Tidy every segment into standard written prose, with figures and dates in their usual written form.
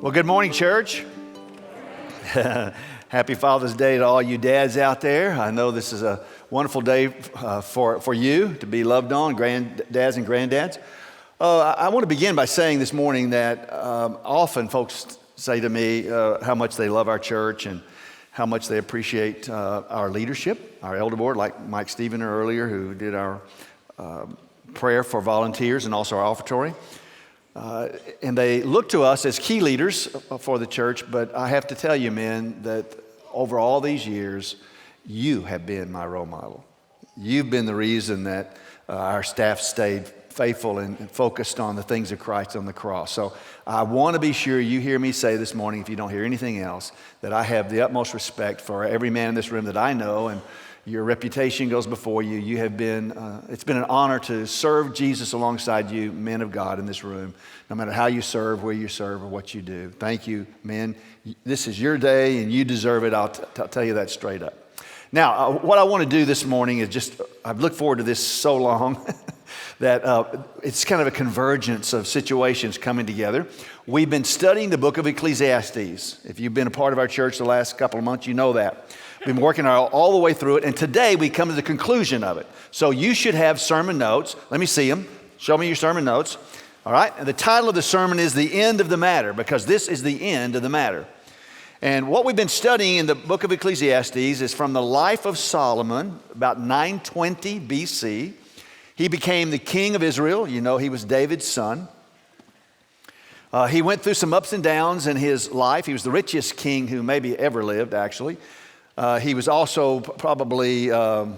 Well, good morning, church. Happy Father's Day to all you dads out there. I know this is a wonderful day for you to be loved on, granddads and granddads. I want to begin by saying this morning that often folks say to me how much they love our church and how much they appreciate our leadership, our elder board, like Mike Stevener earlier, who did our prayer for volunteers and also our offertory. And they look to us as key leaders for the church, but I have to tell you, men, that over all these years, you have been my role model. You've been the reason that our staff stayed faithful and focused on the things of Christ on the cross. So I want to be sure you hear me say this morning, if you don't hear anything else, that I have the utmost respect for every man in this room that I know, and your reputation goes before you. You have been, it's been an honor to serve Jesus alongside you, men of God in this room, no matter how you serve, where you serve, or what you do. Thank you, men. This is your day, and you deserve it. I'll tell you that straight up. Now, what I want to do this morning is just, I've looked forward to this so long that it's kind of a convergence of situations coming together. We've been studying the book of Ecclesiastes. If you've been a part of our church the last couple of months, you know that. We've been working all the way through it, and today we come to the conclusion of it. So you should have sermon notes. Let me see them. Show me your sermon notes. All right? And the title of the sermon is The End of the Matter, because this is the end of the matter. And what we've been studying in the book of Ecclesiastes is from the life of Solomon, about 920 BC. He became the king of Israel. You know, he was David's son. He went through some ups and downs in his life. He was the richest king who maybe ever lived, actually. He was also probably one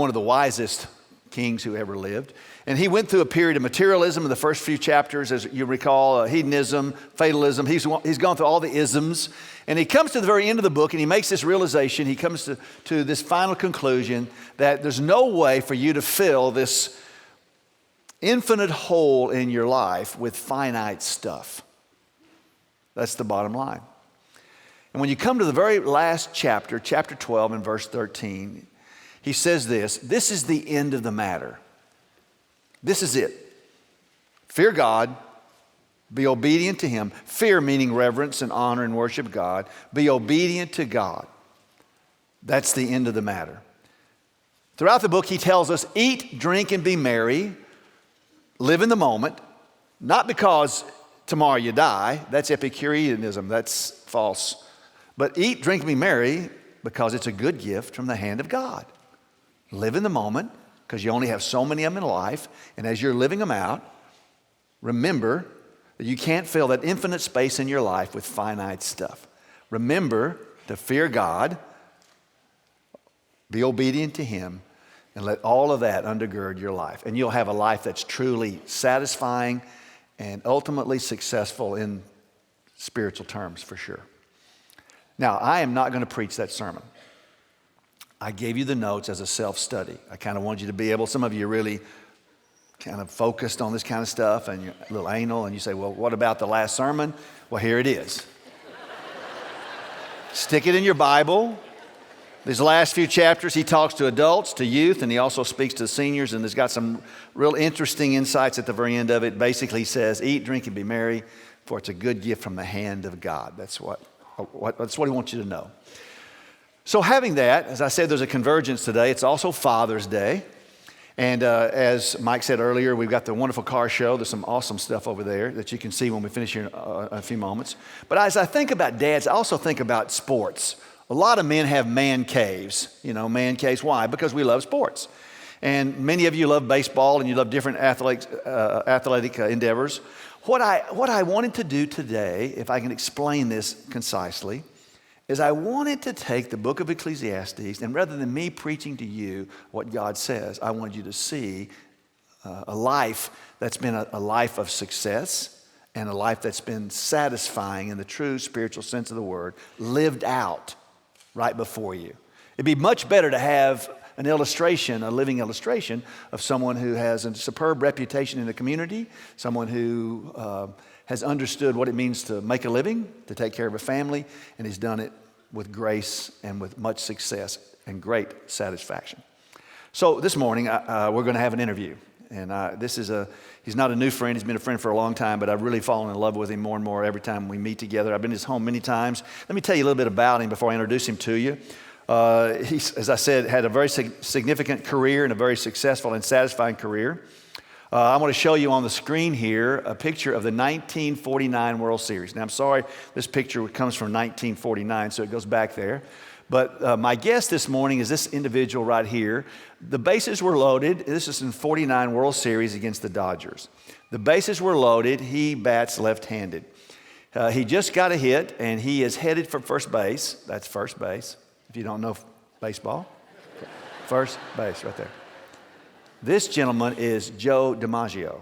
of the wisest kings who ever lived. And he went through a period of materialism in the first few chapters, as you recall, hedonism, fatalism. He's gone through all the isms. And he comes to the very end of the book and he makes this realization. He comes to this final conclusion that there's no way for you to fill this infinite hole in your life with finite stuff. That's the bottom line. And when you come to the very last chapter, chapter 12 and verse 13, he says this is the end of the matter. This is it. Fear God, be obedient to Him. Fear meaning reverence and honor and worship God. Be obedient to God. That's the end of the matter. Throughout the book, he tells us, eat, drink, and be merry. Live in the moment. Not because tomorrow you die. That's Epicureanism. That's false. But eat, drink, and be merry because it's a good gift from the hand of God. Live in the moment because you only have so many of them in life. And as you're living them out, remember that you can't fill that infinite space in your life with finite stuff. Remember to fear God, be obedient to Him, and let all of that undergird your life. And you'll have a life that's truly satisfying and ultimately successful in spiritual terms for sure. Now, I am not going to preach that sermon. I gave you the notes as a self-study. I kind of wanted you to be able, some of you are really kind of focused on this kind of stuff and you're a little anal and you say, well, what about the last sermon? Well, here it is. Stick it in your Bible. These last few chapters, he talks to adults, to youth, and he also speaks to the seniors, and he's got some real interesting insights at the very end of it. Basically, he says, eat, drink, and be merry, for it's a good gift from the hand of God. That's what he wants you to know. So having that, as I said, there's a convergence today. It's also Father's Day. And as Mike said earlier, we've got the wonderful car show. There's some awesome stuff over there that you can see when we finish here in a few moments. But as I think about dads, I also think about sports. A lot of men have man caves. Man caves. Why? Because we love sports. And many of you love baseball and you love different athletic endeavors. What I wanted to do today, if I can explain this concisely, is I wanted to take the book of Ecclesiastes, and rather than me preaching to you what God says, I want you to see a life that's been a life of success and a life that's been satisfying in the true spiritual sense of the word, lived out right before you. It'd be much better to have an illustration, a living illustration of someone who has a superb reputation in the community, someone who has understood what it means to make a living, to take care of a family, and he's done it with grace and with much success and great satisfaction. So this morning, we're going to have an interview. And he's not a new friend. He's been a friend for a long time, but I've really fallen in love with him more and more every time we meet together. I've been to his home many times. Let me tell you a little bit about him before I introduce him to you. He's, as I said, had a very significant career and a very successful and satisfying career. I want to show you on the screen here a picture of the 1949 World Series. Now, I'm sorry, this picture comes from 1949, so it goes back there. But my guest this morning is this individual right here. The bases were loaded. This is in 49 World Series against the Dodgers. The bases were loaded. He bats left-handed. He just got a hit, and he is headed for first base. That's first base, if you don't know baseball. First base right there. This gentleman is Joe DiMaggio.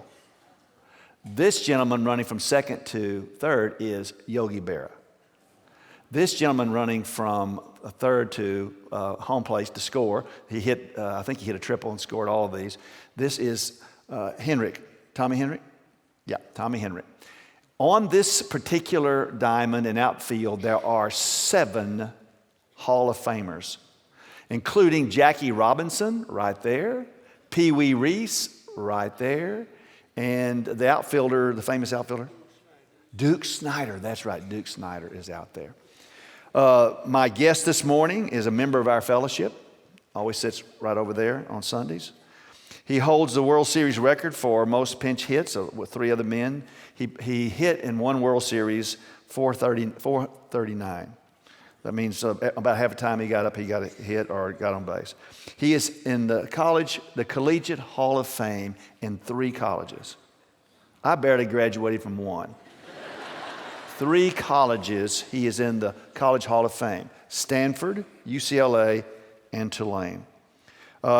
This gentleman running from second to third is Yogi Berra. This gentleman running from third to home plate to score, I think he hit a triple and scored all of these. This is Henrik. Tommy Henrik? Yeah, Tommy Henrik. On this particular diamond and outfield, there are 7 Hall of Famers, including Jackie Robinson right there, Pee Wee Reese right there, and the outfielder, the famous outfielder, Duke Snider. That's right, Duke Snider is out there. My guest this morning is a member of our fellowship, always sits right over there on Sundays. He holds the World Series record for most pinch hits with 3 other men. He hit in one World Series 439. That means about half the time he got up, he got a hit or got on base. He is in the Collegiate Hall of Fame in 3 colleges. I barely graduated from 1. 3 colleges, he is in the College Hall of Fame: Stanford, UCLA, and Tulane.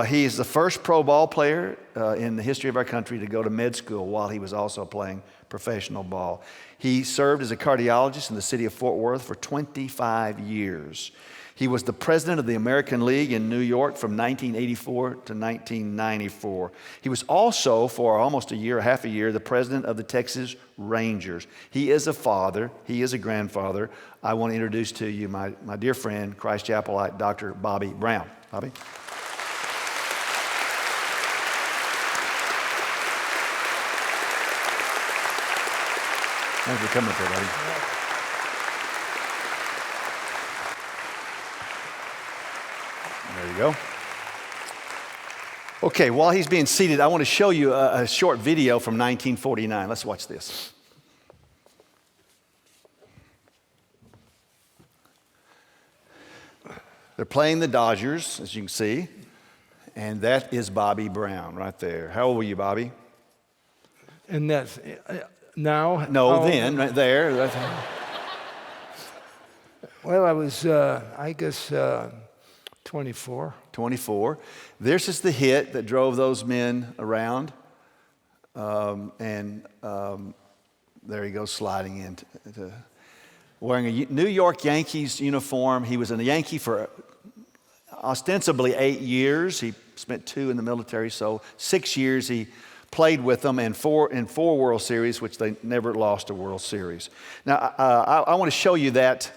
He is the first pro ball player in the history of our country to go to med school while he was also playing professional ball. He served as a cardiologist in the city of Fort Worth for 25 years. He was the president of the American League in New York from 1984 to 1994. He was also, for almost half a year, the president of the Texas Rangers. He is a father. He is a grandfather. I want to introduce to you my dear friend, Christ Chapelite, Dr. Bobby Brown. Bobby? Thanks for coming up here, buddy. There you go. Okay, while he's being seated, I want to show you a short video from 1949. Let's watch this. They're playing the Dodgers, as you can see, and that is Bobby Brown right there. How old were you, Bobby? And that's now? No, then, right there. Well, I was, I guess, 24. 24. This is the hit that drove those men around. There he goes sliding in. Wearing a New York Yankees uniform. He was a Yankee for ostensibly 8 years. He spent 2 in the military, so 6 years he played with them in 4 World Series, which they never lost a World Series. Now, I want to show you that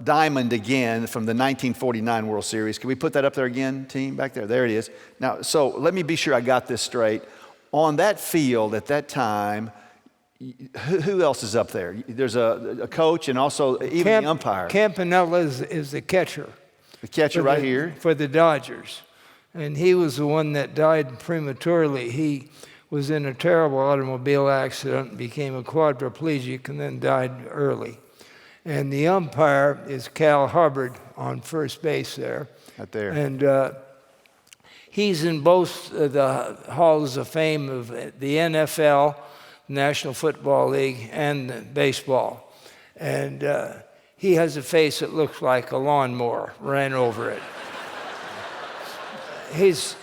diamond again from the 1949 World Series. Can we put that up there again, team, back there? There it is. Now, so let me be sure I got this straight. On that field at that time, who else is up there? There's a coach and also even the umpire. Campanella is the catcher. The catcher right here. For the Dodgers. And he was the one that died prematurely. He was in a terrible automobile accident, became a quadriplegic, and then died early. And the umpire is Cal Hubbard on first base there. Right there. And he's in both the halls of fame of the NFL, National Football League, and baseball. And he has a face that looks like a lawnmower ran over it. He's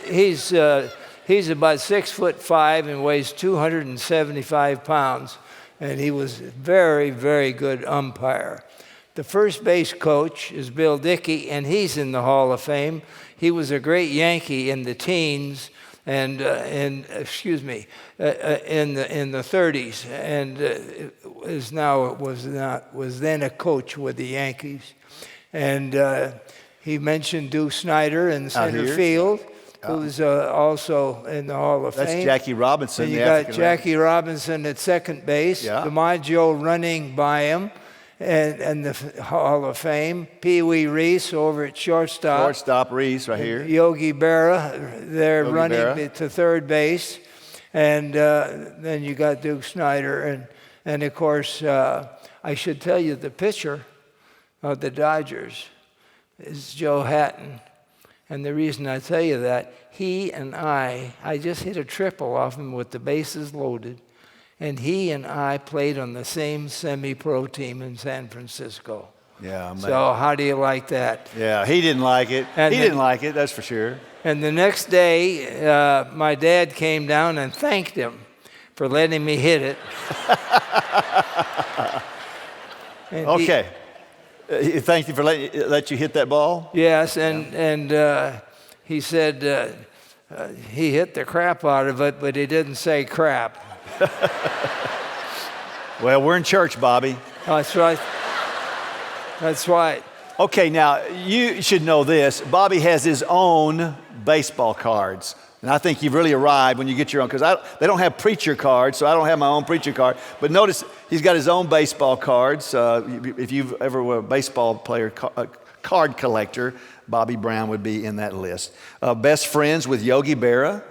about 6'5" and weighs 275 pounds, and he was a very, very good umpire. The first base coach is Bill Dickey, and he's in the Hall of Fame. He was a great Yankee in the teens and in the 30s, and was then a coach with the Yankees. And he mentioned Duke Snider in center field, who's also in the Hall of That's Fame. Jackie Robinson. And you the got African Jackie Robinson at second base, Yeah. DiMaggio running by him, and the Hall of Fame. Pee Wee Reese over at shortstop. Shortstop Reese right here. Yogi Berra, they're Yogi running Berra. to third base. And then you got Duke Snider. And of course, I should tell you the pitcher of the Dodgers is Joe Hatton. And the reason I tell you that, he and I just hit a triple off him with the bases loaded. And he and I played on the same semi-pro team in San Francisco. Yeah, man. So how do you like that? Yeah, he didn't like it. And He the- didn't like it, that's for sure. And the next day, my dad came down and thanked him for letting me hit it. And he- Okay. Thank you for let you hit that ball. yes, and he said he hit the crap out of it, but he didn't say crap. Well, we're in church, Bobby. That's right. That's right. Okay, now you should know this. Bobby has his own baseball cards. And I think you've really arrived when you get your own, because they don't have preacher cards, so I don't have my own preacher card. But notice he's got his own baseball cards. If you've ever were a baseball player, card collector, Bobby Brown would be in that list. Best friends with Yogi Berra.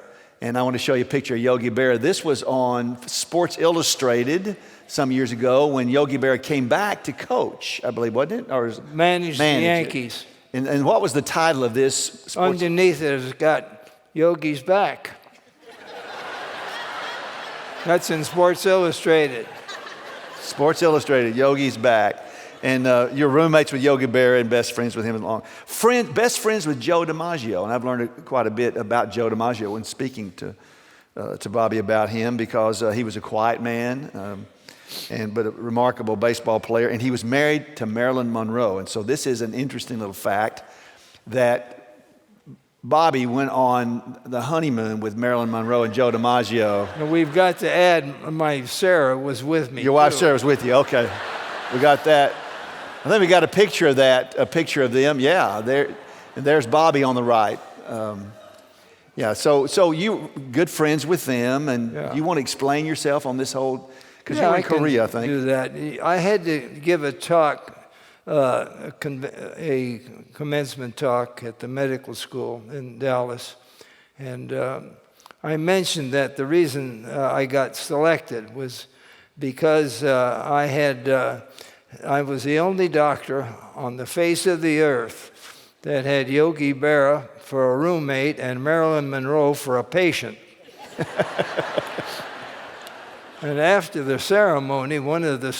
And I want to show you a picture of Yogi Berra. This was on Sports Illustrated some years ago when Yogi Berra came back to coach, I believe, wasn't it? Or Managed the Yankees. And what was the title of this? Sports? Underneath it has got Yogi's back. That's in Sports Illustrated. Sports Illustrated, Yogi's back. And you're roommates with Yogi Berra and best friends with him long. Best friends with Joe DiMaggio. And I've learned quite a bit about Joe DiMaggio when speaking to Bobby about him, because he was a quiet man, but a remarkable baseball player. And he was married to Marilyn Monroe. And so this is an interesting little fact that Bobby went on the honeymoon with Marilyn Monroe and Joe DiMaggio. And we've got to add, my Sarah was with me. Your wife too. Sarah was with you. Okay, we got that. I think we got a picture of that, a picture of them. Yeah, there, and there's Bobby on the right. Yeah, so you good friends with them, and Yeah. you want to explain yourself on this whole, because Yeah, you're in can Korea, I think. do that. I had to give a talk, a commencement talk at the medical school in Dallas, and I mentioned that the reason I got selected was because I was the only doctor on the face of the earth that had Yogi Berra for a roommate and Marilyn Monroe for a patient. And after the ceremony, one of the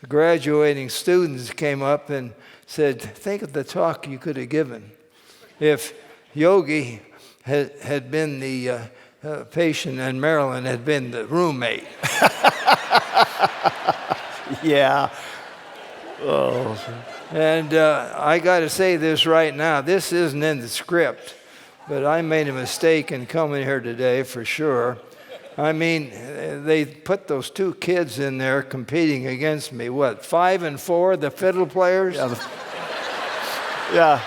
graduating students came up and said, think of the talk you could have given if Yogi had been the patient and Marilyn had been the roommate. Yeah. And I got to say this right now. This isn't in the script, but I made a mistake in coming here today for sure. I mean, they put those two kids in there competing against me. What, 5 and 4, the fiddle players? Yeah.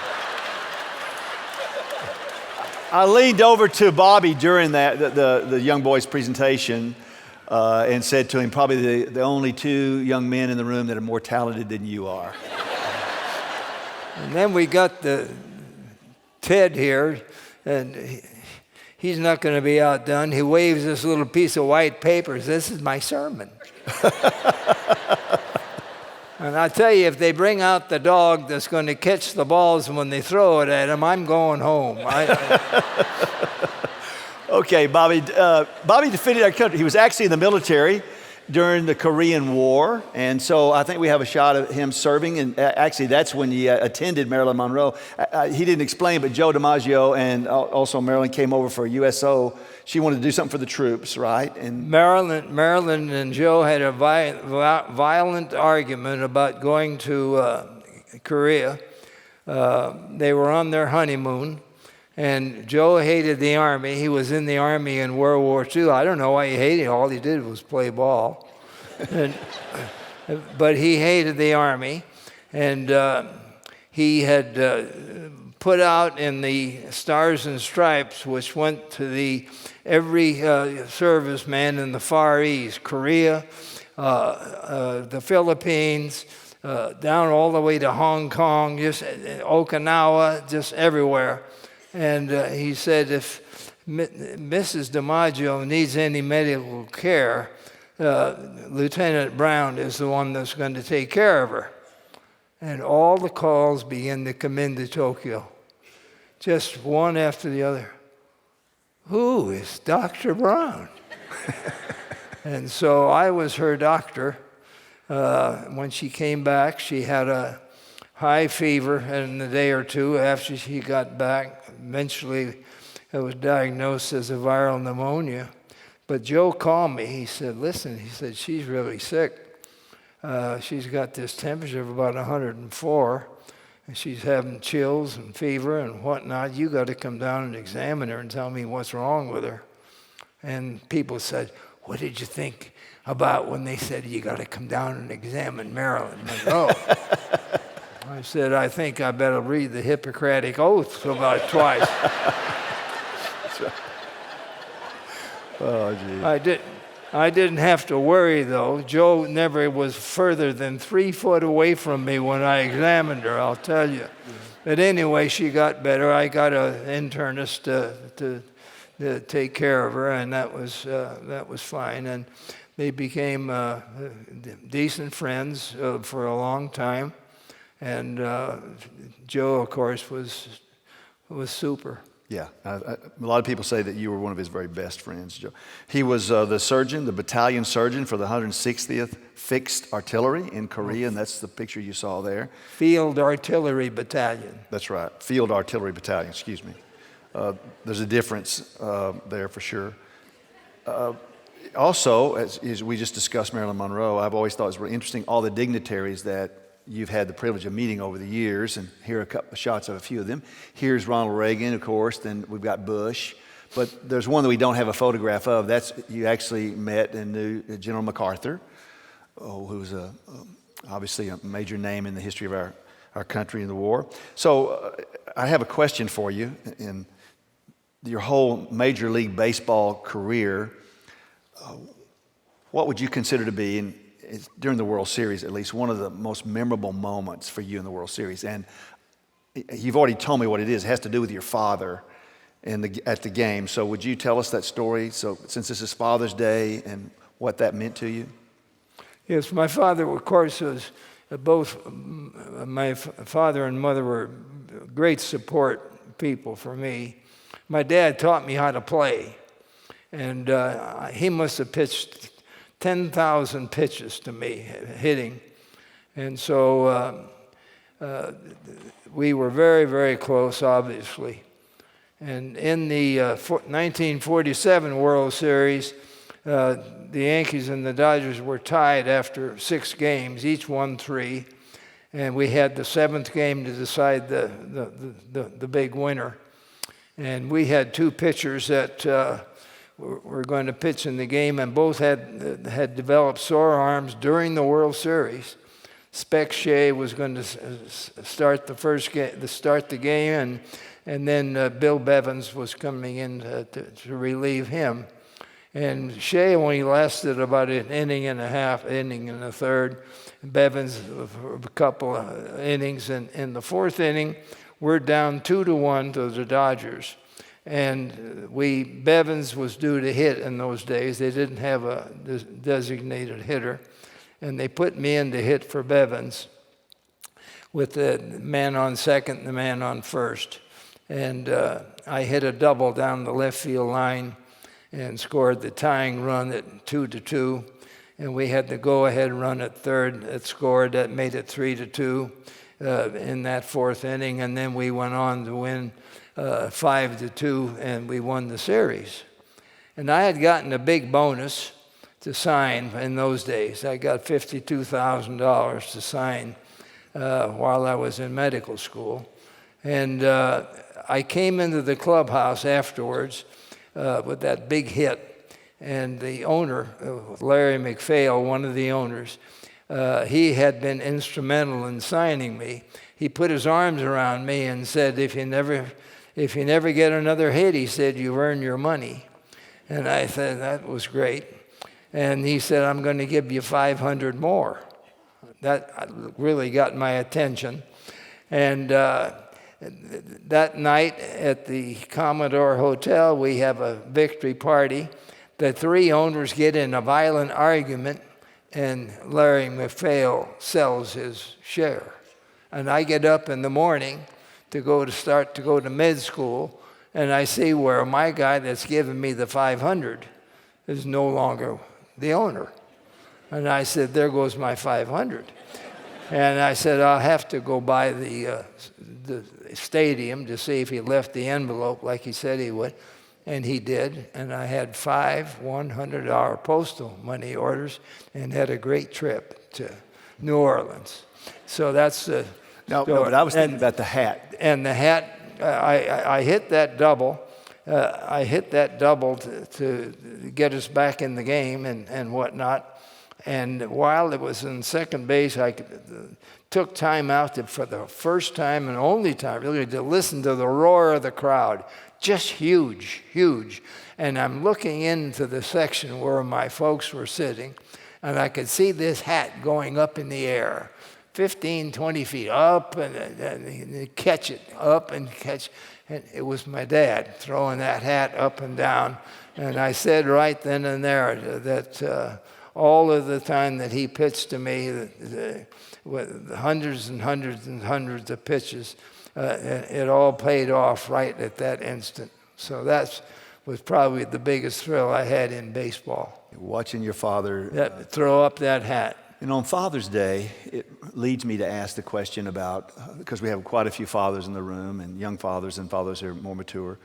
I leaned over to Bobby during the young boy's presentation and said to him, probably the only two young men in the room that are more talented than you are. And then we got the Ted here, and he's not going to be outdone. He waves this little piece of white paper. This is my sermon. And I tell you, if they bring out the dog that's going to catch the balls when they throw it at him, I'm going home. Okay, Bobby defended our country. He was actually in the military during the Korean War, and so I think we have a shot of him serving, and actually that's when he attended Marilyn Monroe. He didn't explain, but Joe DiMaggio and also Marilyn came over for a USO. She wanted to do something for the troops, right? And Marilyn and Joe had a violent argument about going to Korea. They were on their honeymoon, and Joe hated the Army. He was in the Army in World War II. I don't know why he hated it. All he did was play ball. But he hated the Army, and he had put out in the Stars and Stripes, which went to every serviceman in the Far East, Korea, the Philippines, down all the way to Hong Kong, just Okinawa, just everywhere. And he said, if Mrs. DiMaggio needs any medical care, Lieutenant Brown is the one that's going to take care of her. And all the calls began to come into Tokyo, just one after the other. Who is Dr. Brown? And so I was her doctor. When she came back, she had a high fever in a day or two after she got back. Eventually, it was diagnosed as a viral pneumonia. But Joe called me. He said, listen, he said, she's really sick. She's got this temperature of about 104, and she's having chills and fever and whatnot. You got to come down and examine her and tell me what's wrong with her. And people said, what did you think about when they said you got to come down and examine Marilyn Monroe? I said, I think I better read the Hippocratic Oath about twice. Oh, gee. I didn't have to worry, though. Joe never was further than 3 foot away from me when I examined her, I'll tell you. But anyway, she got better. I got an internist to take care of her, and that was fine. And they became decent friends for a long time. And Joe, of course, was super. Yeah, a lot of people say that you were one of his very best friends, Joe. He was the surgeon, the battalion surgeon for the 160th Fixed Artillery in Korea, and that's the picture you saw there. Field Artillery Battalion. That's right, Field Artillery Battalion, excuse me. There's a difference there for sure. Also, as we just discussed Marilyn Monroe, I've always thought it was really interesting, all the dignitaries that you've had the privilege of meeting over the years, and here are a couple of shots of a few of them. Here's Ronald Reagan, of course, then we've got Bush. But there's one that we don't have a photograph of. That's you actually met and knew General MacArthur, who was obviously a major name in the history of our country in the war. So I have a question for you. In your whole Major League Baseball career, what would you consider to be, during the World Series at least, one of the most memorable moments for you in the World Series? And you've already told me what it is. It has to do with your father at the game. So would you tell us that story? So since this is Father's Day, and what that meant to you? Yes, my father, of course, was both. My father and mother were great support people for me. My dad taught me how to play, and he must have pitched 10,000 pitches to me, hitting. And so we were very, very close, obviously. And in the 1947 World Series, the Yankees and the Dodgers were tied after 6 games, each won 3. And we had the 7th game to decide the big winner. And we had 2 pitchers that were going to pitch in the game, and both had developed sore arms during the World Series. Spec Shea was going to start the game, and then Bill Bevins was coming in to relieve him. And Shea only lasted about an inning and a half, inning and a third. Bevins a couple of innings, and in the 4th inning, we're down 2-1 to the Dodgers. And Bevins was due to hit in those days. They didn't have a designated hitter. And they put me in to hit for Bevins with the man on second and the man on first. And I hit a double down the left field line and scored the tying run at 2-2. And we had the go-ahead run at third that scored, that made it 3-2 in that 4th inning. And then we went on to win 5-2, and we won the series. And I had gotten a big bonus to sign in those days. I got $52,000 to sign while I was in medical school. And I came into the clubhouse afterwards with that big hit. And the owner, Larry McPhail, one of the owners, he had been instrumental in signing me. He put his arms around me and said, if you never get another hit, he said, you've earned your money. And I said, that was great. And he said, I'm going to give you 500 more. That really got my attention. And that night at the Commodore Hotel, we have a victory party. The three owners get in a violent argument, and Larry McPhail sells his share. And I get up in the morning to go to med school, and I see where my guy that's giving me the 500 is no longer the owner. And I said, there goes my 500. And I said, I'll have to go by the stadium to see if he left the envelope like he said he would. And he did. And I had 5 $100 postal money orders and had a great trip to New Orleans. So that's the No, but I was thinking about the hat. And the hat, I hit that double. I hit that double to get us back in the game and whatnot. And while it was in second base, I took time out for the first time and only time, really, to listen to the roar of the crowd. Just huge, huge. And I'm looking into the section where my folks were sitting, and I could see this hat going up in the air, 15, 20 feet up, and catch it, up and catch. And it was my dad throwing that hat up and down. And I said right then and there that all of the time that he pitched to me, with hundreds and hundreds and hundreds of pitches, it all paid off right at that instant. So that was probably the biggest thrill I had in baseball. Watching your father throw up that hat. And on Father's Day, it leads me to ask the question about, because we have quite a few fathers in the room, and young fathers and fathers who are more mature,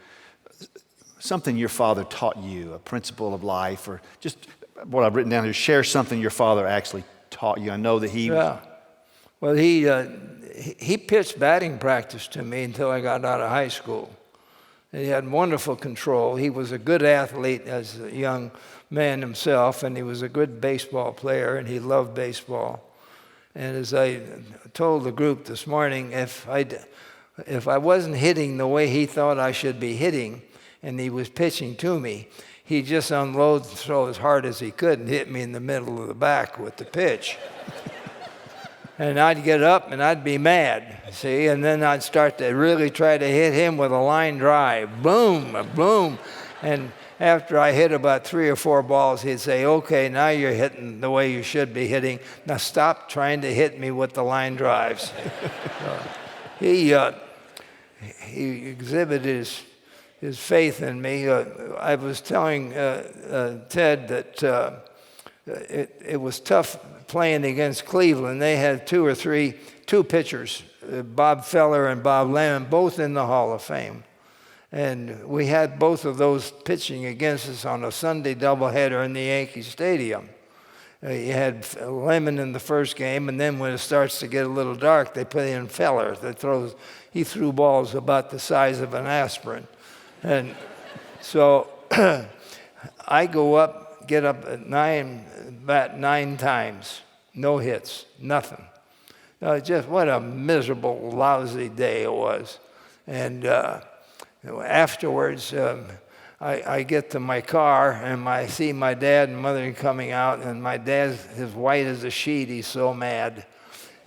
something your father taught you, a principle of life, or just what I've written down here, share something your father actually taught you. I know that he... Yeah. Well, he pitched batting practice to me until I got out of high school. And he had wonderful control. He was a good athlete as a young man himself, and he was a good baseball player, and he loved baseball. And as I told the group this morning, if I wasn't hitting the way he thought I should be hitting, and he was pitching to me, he'd just unload and throw as hard as he could and hit me in the middle of the back with the pitch. And I'd get up and I'd be mad, see? And then I'd start to really try to hit him with a line drive. Boom, boom. And after I hit about 3 or 4 balls, he'd say, okay, now you're hitting the way you should be hitting. Now stop trying to hit me with the line drives. He exhibited his faith in me. I was telling Ted that it was tough playing against Cleveland. They had two pitchers, Bob Feller and Bob Lemon, both in the Hall of Fame. And we had both of those pitching against us on a Sunday doubleheader in the Yankee Stadium. You had Lemon in the first game, and then when it starts to get a little dark, they put in Feller. He threw balls about the size of an aspirin. And so I get up at 9 times, no hits, nothing. Just what a miserable, lousy day it was. And afterwards, I get to my car, and I see my dad and mother coming out, and my dad's as white as a sheet. He's so mad.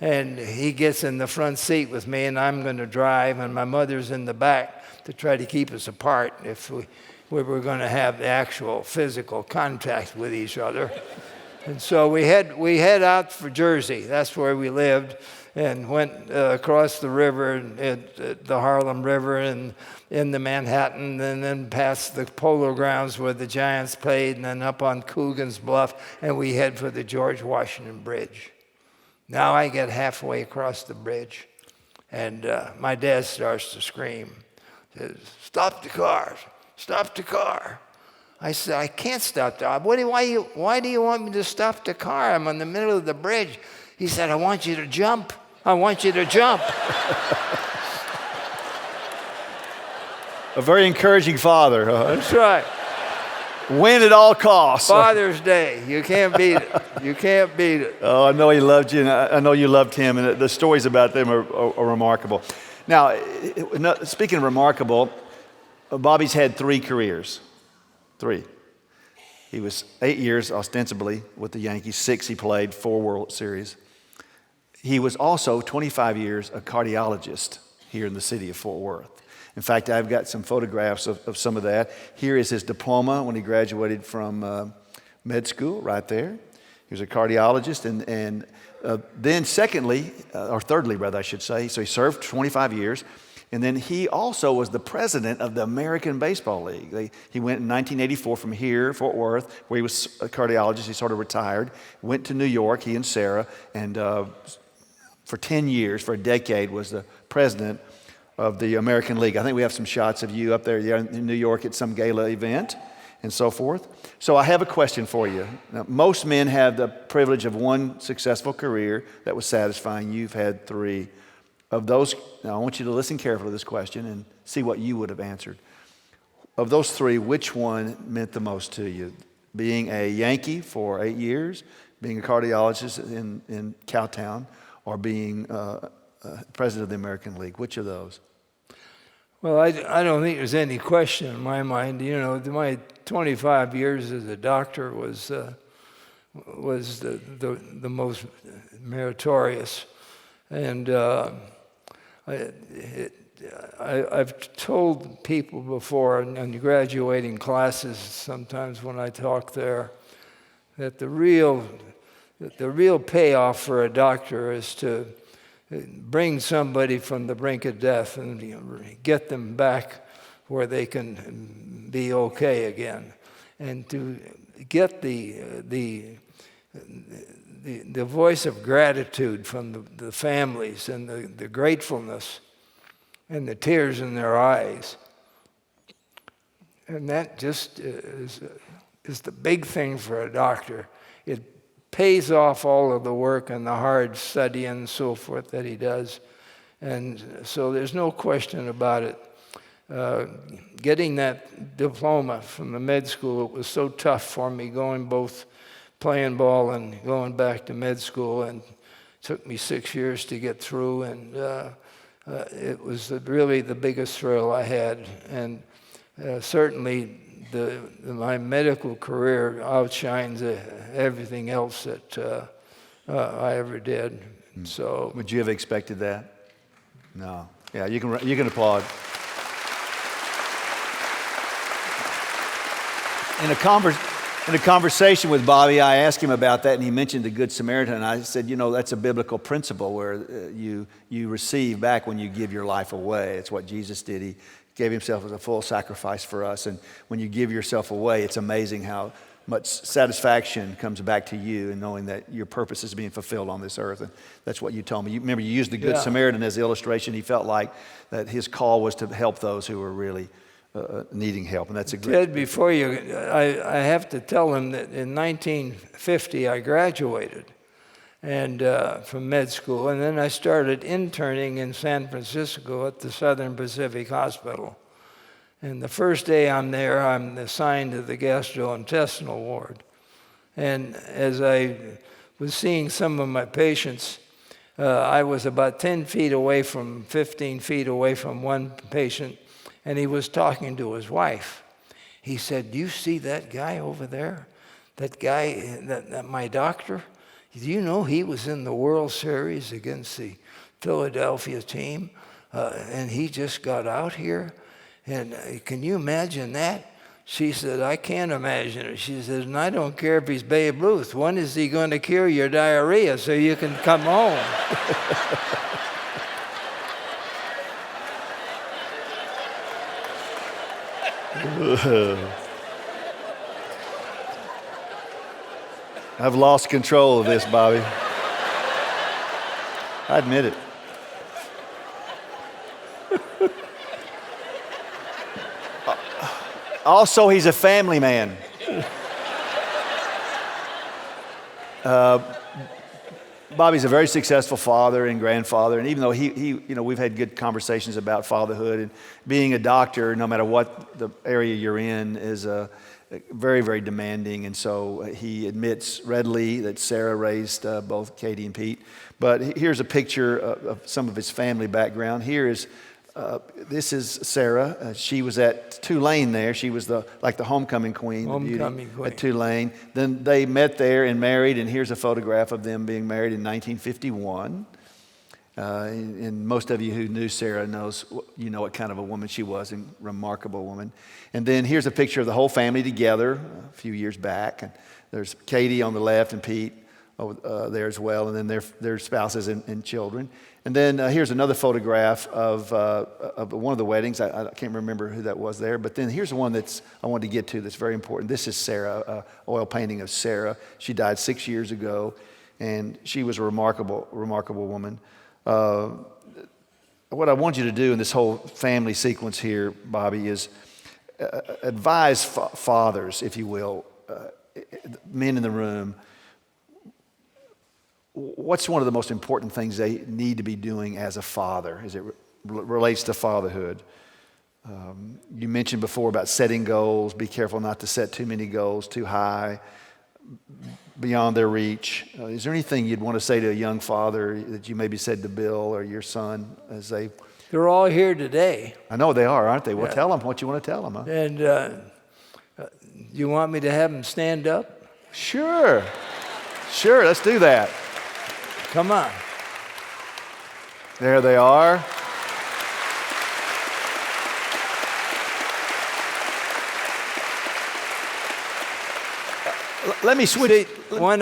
And he gets in the front seat with me, and I'm going to drive, and my mother's in the back to try to keep us apart if we were going to have the actual physical contact with each other. And so we head out for Jersey. That's where we lived, and went across the river, the Harlem River, and into Manhattan, and then past the Polo Grounds where the Giants played, and then up on Coogan's Bluff, and we head for the George Washington Bridge. Now I get halfway across the bridge, and my dad starts to scream. Says, stop the car, stop the car. I said, I can't stop the car. Why do you want me to stop the car? I'm in the middle of the bridge. He said, I want you to jump. I want you to jump. A very encouraging father. That's right. Win at all costs. Father's Day. You can't beat it. You can't beat it. Oh, I know he loved you, and I know you loved him, and the stories about them are remarkable. Now, speaking of remarkable, Bobby's had 3 careers. 3. He was 8 years ostensibly with the Yankees, 6 he played, 4 World Series. He was also 25 years a cardiologist here in the city of Fort Worth. In fact, I've got some photographs of some of that. Here is his diploma when he graduated from med school, right there. He was a cardiologist, and then secondly, or thirdly rather I should say, so he served 25 years, and then he also was the president of the American Baseball League. He went in 1984 from here, Fort Worth, where he was a cardiologist. He sort of retired, went to New York, he and Sarah, and for 10 years, for a decade, was the president of the American League. I think we have some shots of you up there in New York at some gala event and so forth. So I have a question for you. Now, most men have the privilege of one successful career that was satisfying. You've had 3 of those. Now I want you to listen carefully to this question and see what you would have answered. Of those 3, which one meant the most to you? Being a Yankee for 8 years, being a cardiologist in Cowtown, or being president of the American League? Which of those? Well, I don't think there's any question in my mind. You know, my 25 years as a doctor was the most meritorious, and I've told people before in graduating classes, sometimes when I talk there, that the real payoff for a doctor is to bring somebody from the brink of death and get them back where they can be okay again, and to get the voice of gratitude from the families, and the gratefulness and the tears in their eyes. And that just is the big thing for a doctor. It pays off all of the work and the hard study and so forth that he does. And so there's no question about it. Getting that diploma from the med school, it was so tough for me, going both playing ball and going back to med school, and it took me 6 years to get through, and it was really the biggest thrill I had. And certainly my medical career outshines everything else that I ever did. So, would you have expected that? No. Yeah, you can applaud. In a conversation with Bobby, I asked him about that, and he mentioned the Good Samaritan. And I said, you know, that's a biblical principle where you receive back when you give your life away. It's what Jesus did. He gave himself as a full sacrifice for us. And when you give yourself away, it's amazing how much satisfaction comes back to you in knowing that your purpose is being fulfilled on this earth. And that's what you told me. Remember, you used the Good Samaritan as the illustration. He felt like that his call was to help those who were really needing help. And that's a great... Ted, before you, I have to tell him that in 1950 I graduated and from med school, and then I started interning in San Francisco at the Southern Pacific Hospital. And the first day I'm there, I'm assigned to the gastrointestinal ward. And as I was seeing some of my patients, I was about 10 feet away from, 15 feet away from one patient, and he was talking to his wife. He said, "Do you see that guy over there? That guy, that my doctor? Do you know he was in the World Series against the Philadelphia team? And he just got out here? And can you imagine that?" She said, "I can't imagine it." She said, "And I don't care if he's Babe Ruth. When is he going to cure your diarrhea so you can come home?" I've lost control of this, Bobby. I admit it. Also, he's a family man. Bobby's a very successful father and grandfather, and even though we've had good conversations about fatherhood, and being a doctor, no matter what the area you're in, is very, very demanding. And so he admits readily that Sarah raised both Katie and Pete. But here's a picture of some of his family background. This is Sarah. She was at Tulane there. She was like the homecoming queen, at Tulane. Then they met there and married, and here's a photograph of them being married in 1951. And most of you who knew Sarah knows, what kind of a woman she was, and remarkable woman. And then here's a picture of the whole family together a few years back. And there's Katie on the left and Pete there as well, and then their spouses and children. And then here's another photograph of one of the weddings. I can't remember who that was there, but then here's one I wanted to get to that's very important. This is Sarah, oil painting of Sarah. She died 6 years ago, and she was a remarkable, remarkable woman. What I want you to do in this whole family sequence here, Bobby, is advise fathers, if you will, men in the room. What's one of the most important things they need to be doing as a father as it relates to fatherhood? You mentioned before about setting goals. Be careful not to set too many goals too high, beyond their reach. Is there anything you'd want to say to a young father that you maybe said to Bill or your son as they... They're all here today. I know they are, aren't they? Well, tell them what you want to tell them. Huh? And you want me to have them stand up? Sure, let's do that. Come on. There they are. Let me switch. See, when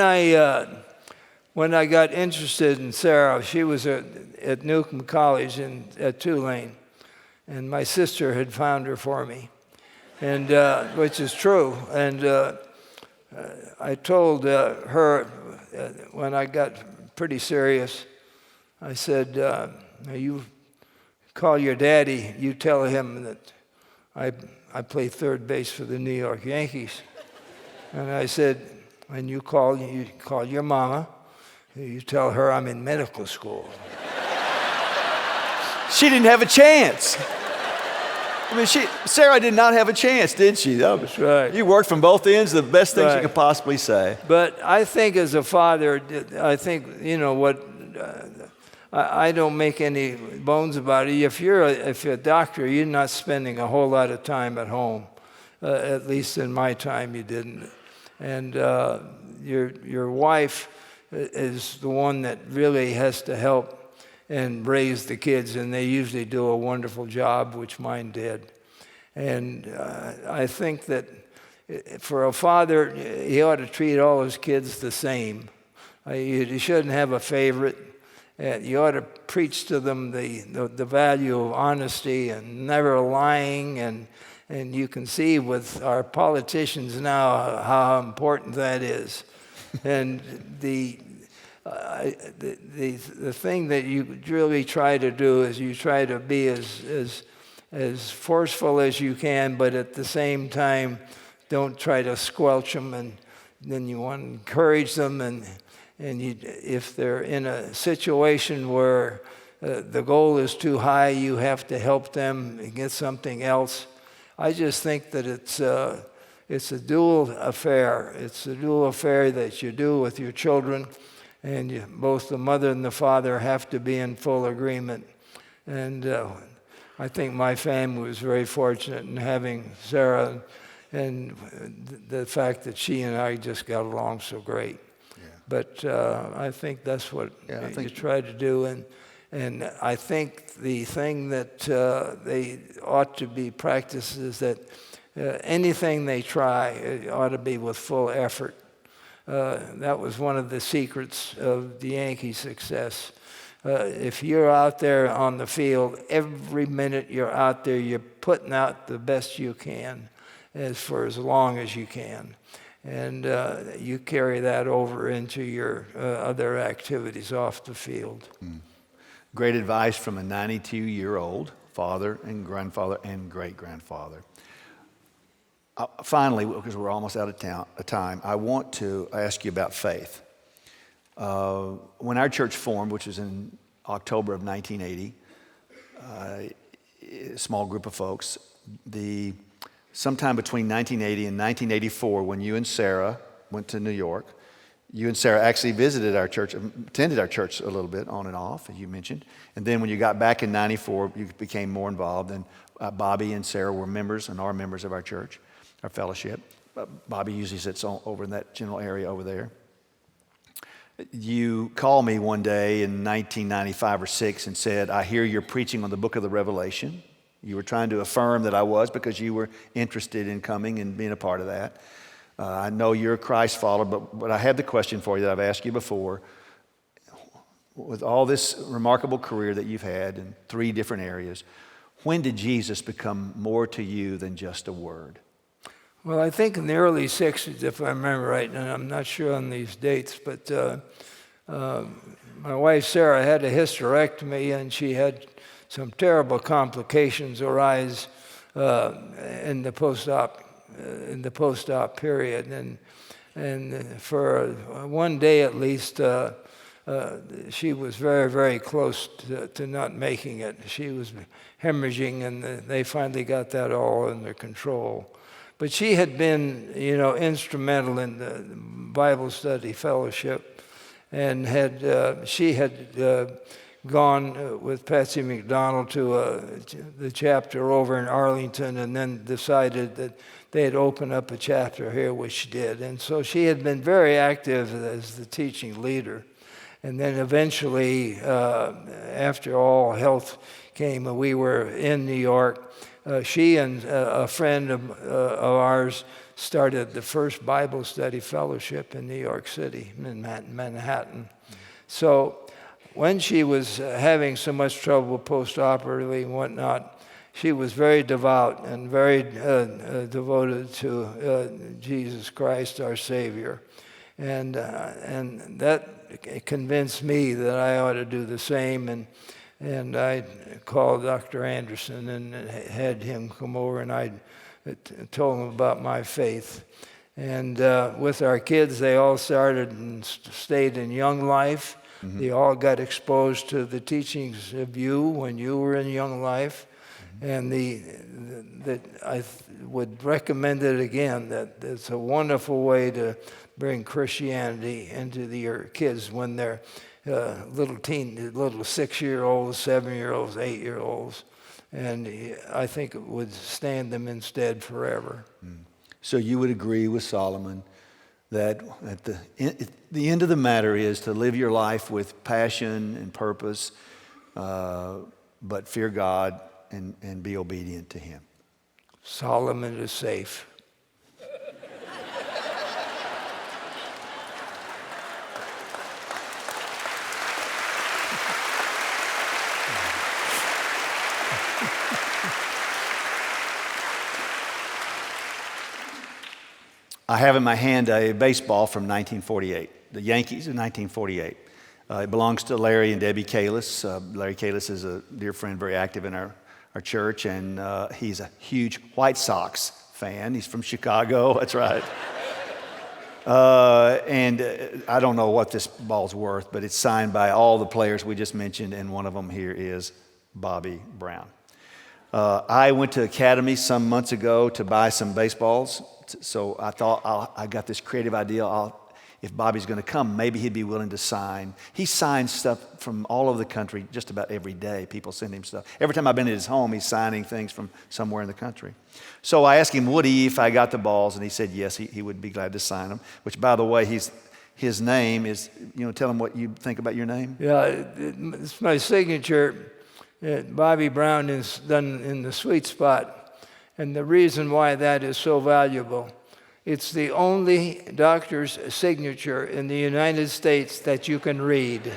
I got interested in Sarah, she was at Newcomb College at Tulane, and my sister had found her for me, and which is true. And I told her when I got pretty serious, I said, "You call your daddy. You tell him that I play third base for the New York Yankees." And I said, "And you call your mama. You tell her I'm in medical school." She didn't have a chance. I mean, Sarah did not have a chance, did she? That's right. You worked from both ends, the best things you could possibly say. But I think as a father, I don't make any bones about it. If you're a doctor, you're not spending a whole lot of time at home. At least in my time, you didn't. And your wife is the one that really has to help and raise the kids, and they usually do a wonderful job, which mine did. And I think that for a father, he ought to treat all his kids the same. You shouldn't have a favorite. You ought to preach to them the value of honesty and never lying. And you can see with our politicians now how important that is. And the thing that you really try to do is you try to be as forceful as you can, but at the same time, don't try to squelch them. And then you want to encourage them. And if they're in a situation where the goal is too high, you have to help them get something else. I just think that it's a dual affair. It's a dual affair that you do with your children, and both the mother and the father have to be in full agreement. And I think my family was very fortunate in having Sarah, and the fact that she and I just got along so great. Yeah. But I think that's what you try to do. And I think the thing that they ought to be practiced is that anything they try, it ought to be with full effort. That was one of the secrets of the Yankees' success. If you're out there on the field, every minute you're out there, you're putting out the best you can for as long as you can. And you carry that over into your other activities off the field. Mm. Great advice from a 92-year-old father and grandfather and great-grandfather. Finally, because we're almost out of time, I want to ask you about faith. When our church formed, which was in October of 1980, a small group of folks, the sometime between 1980 and 1984, when you and Sarah went to New York, you and Sarah actually visited our church, attended our church a little bit on and off, as you mentioned. And then when you got back in 94, you became more involved. And Bobby and Sarah were members and are members of our church, our fellowship. Bobby usually sits over in that general area over there. You called me one day in 1995 or 6 and said, I hear you're preaching on the book of the Revelation. You were trying to affirm that I was because you were interested in coming and being a part of that. I know you're a Christ follower, but I have the question for you that I've asked you before. With all this remarkable career that you've had in 3 different areas, when did Jesus become more to you than just a word? Well, I think in the early 60s, if I remember right, and I'm not sure on these dates, but my wife Sarah had a hysterectomy, and she had some terrible complications arise in the post-op period, and for one day at least, she was very, very close to not making it. She was hemorrhaging, and they finally got that all under control. But she had been, instrumental in the Bible study fellowship, and she had gone with Patsy McDonald to the chapter over in Arlington, and then decided that they'd open up a chapter here, which she did. And so she had been very active as the teaching leader. And then eventually, after all health came, we were in New York. She and a friend of ours started the first Bible study fellowship in New York City, in Manhattan. So when she was having so much trouble post-operatively and whatnot, she was very devout and very devoted to Jesus Christ, our Savior. And that convinced me that I ought to do the same. And I called Dr. Anderson and had him come over, and I told him about my faith. And with our kids, they all started and stayed in Young Life. Mm-hmm. They all got exposed to the teachings of you when you were in Young Life. Mm-hmm. And I would recommend it again, that it's a wonderful way to bring Christianity into your kids when they're little 6-year-olds, 7-year-olds, 8-year-olds, and I think it would stand them in stead forever. So you would agree with Solomon that at the end of the matter is to live your life with passion and purpose, but fear God and be obedient to Him. Solomon is safe. I have in my hand a baseball from 1948, the Yankees in 1948. It belongs to Larry and Debbie Kalis. Larry Kalis is a dear friend, very active in our church, and he's a huge White Sox fan. He's from Chicago, that's right. And I don't know what this ball's worth, but it's signed by all the players we just mentioned, and one of them here is Bobby Brown. I went to Academy some months ago to buy some baseballs. So I thought I got this creative idea. If Bobby's going to come, maybe he'd be willing to sign. He signs stuff from all over the country just about every day. People send him stuff. Every time I've been at his home, he's signing things from somewhere in the country. So I asked him, would he, if I got the balls? And he said yes, he would be glad to sign them. Which, by the way, his name is, tell him what you think about your name. Yeah, it's my signature. Bobby Brown is done in the sweet spot. And the reason why that is so valuable, it's the only doctor's signature in the United States that you can read.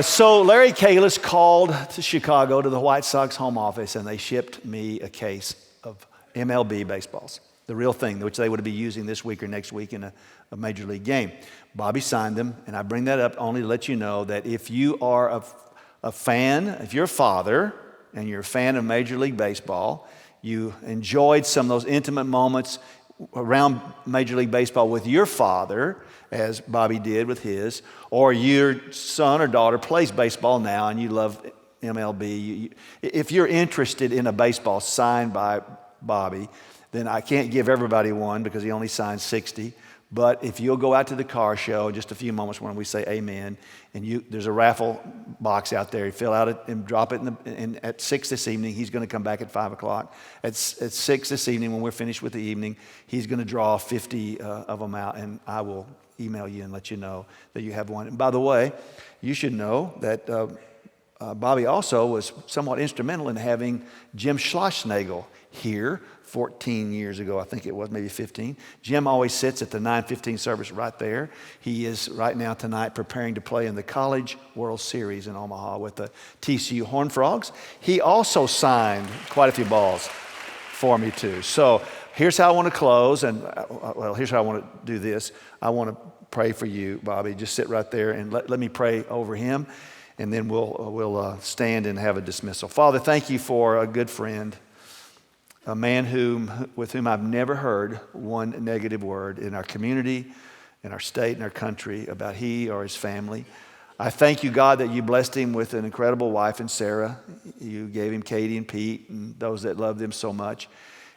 So Larry Kalis called to Chicago to the White Sox home office, and they shipped me a case of MLB baseballs, the real thing, which they would be using this week or next week in a Major League game. Bobby signed them, and I bring that up only to let you know that if you are a fan, if you're a father and you're a fan of Major League Baseball, you enjoyed some of those intimate moments around Major League Baseball with your father, as Bobby did with his, or your son or daughter plays baseball now and you love MLB, if you're interested in a baseball signed by Bobby, then I can't give everybody one because he only signed 60. But if you'll go out to the car show in just a few moments when we say amen, and there's a raffle box out there, you fill out it and drop it at 6 this evening. He's going to come back at 5 o'clock. At 6 this evening, when we're finished with the evening, he's going to draw 50 of them out, and I will email you and let you know that you have one. And by the way, you should know that Bobby also was somewhat instrumental in having Jim Schlossnagel here 14 years ago, I think it was, maybe 15. Jim always sits at the 9:15 service right there. He is right now tonight preparing to play in the College World Series in Omaha with the TCU Horned Frogs. He also signed quite a few balls for me too. So here's how I want to close, and here's how I want to do this. I want to pray for you, Bobby. Just sit right there and let me pray over him, and then we'll stand and have a dismissal. Father, thank you for a good friend, a man with whom I've never heard one negative word in our community, in our state, in our country about he or his family. I thank you, God, that you blessed him with an incredible wife in Sarah. You gave him Katie and Pete and those that loved him so much.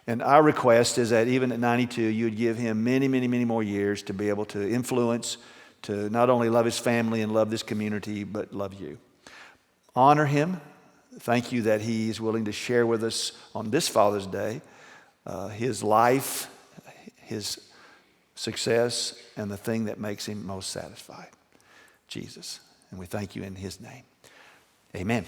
And our request is that even at 92, you would give him many, many, many more years to be able to influence, to not only love his family and love this community, but love you. Honor him. Thank you that he is willing to share with us on this Father's Day his life, his success, and the thing that makes him most satisfied, Jesus. And we thank you in his name. Amen.